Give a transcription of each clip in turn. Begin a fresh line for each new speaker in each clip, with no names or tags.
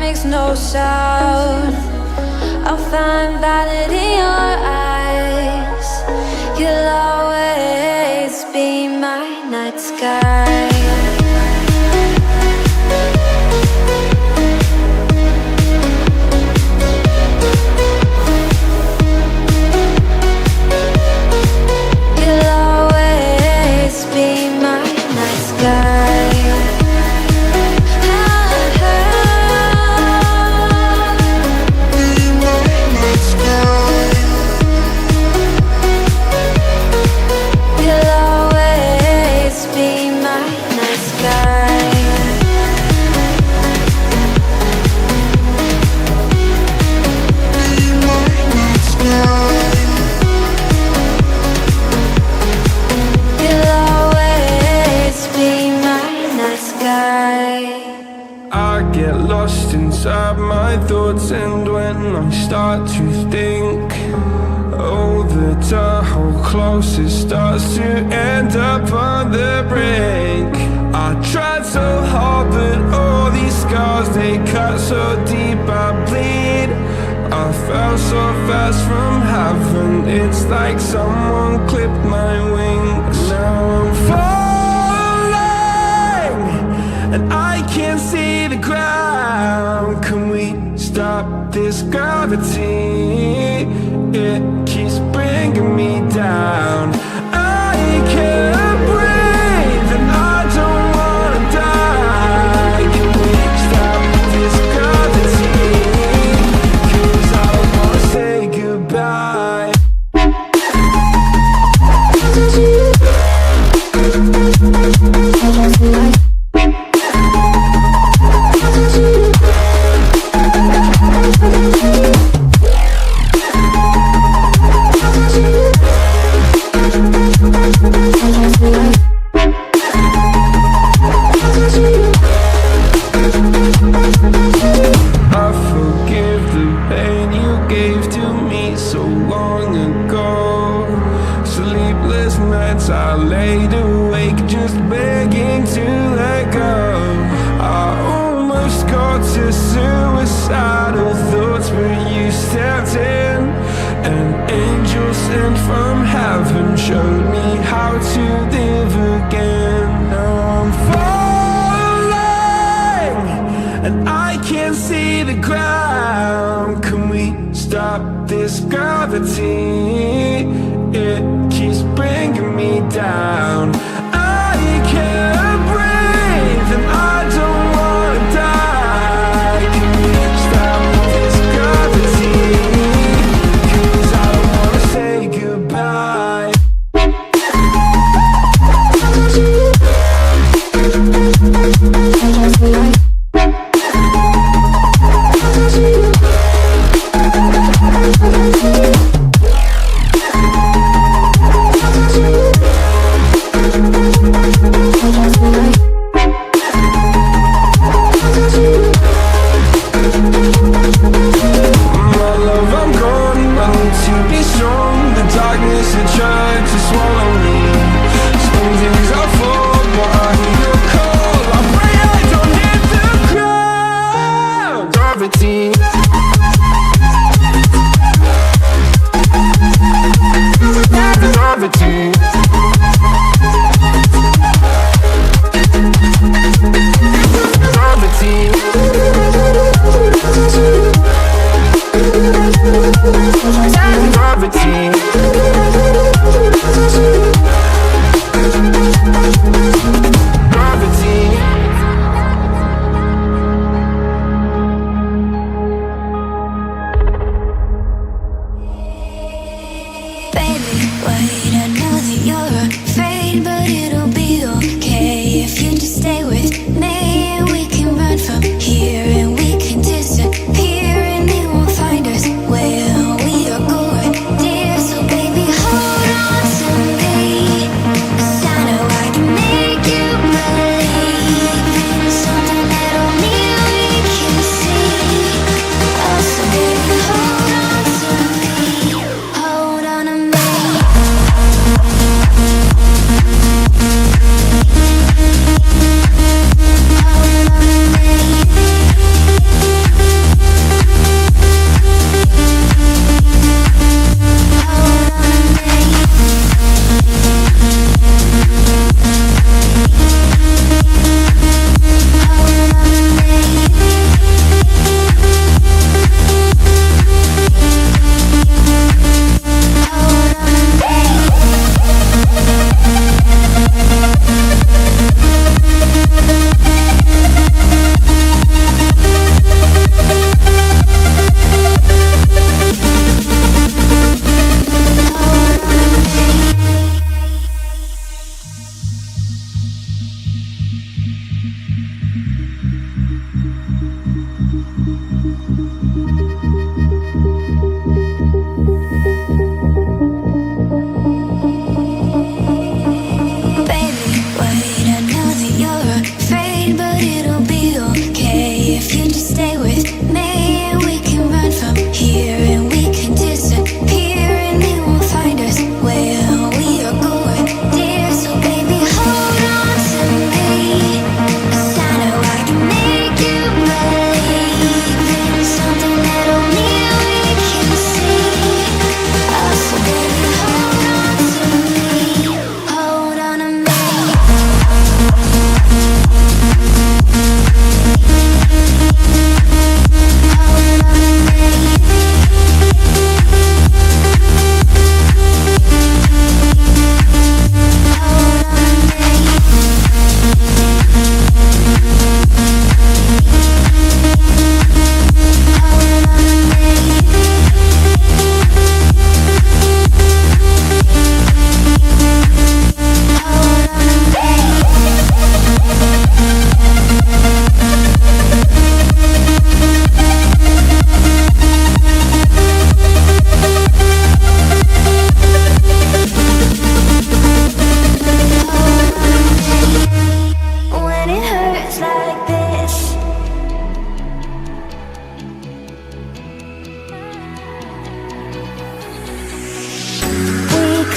makes no sound. I'll find valid in your eyes. You'll always be my night sky. You'll always be my night sky.
Inside my thoughts, and when I start to think, oh, the door closest starts to end up on the brink. I tried so hard, but all these scars, they cut so deep I bleed. I fell so fast from heaven, it's like someone clipped my wings. Now I'm falling, and I can't see the ground. Can we stop this gravity? It keeps bringing me down. I can't breathe and I don't wanna die. Can we stop this gravity? 'Cause I don't wanna say goodbye. I laid awake just begging to let go. I almost got to suicidal thoughts, but you stepped in. An angel sent from heaven showed me how to live again. Now I'm falling, and I can't see the ground. Can we stop this gravity? It keeps bringing me down. I can't breathe and I don't wanna die. Can we stop this gravity? 'Cause I don't wanna say goodbye.
Make you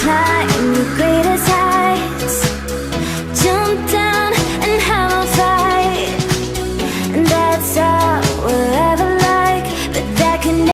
climb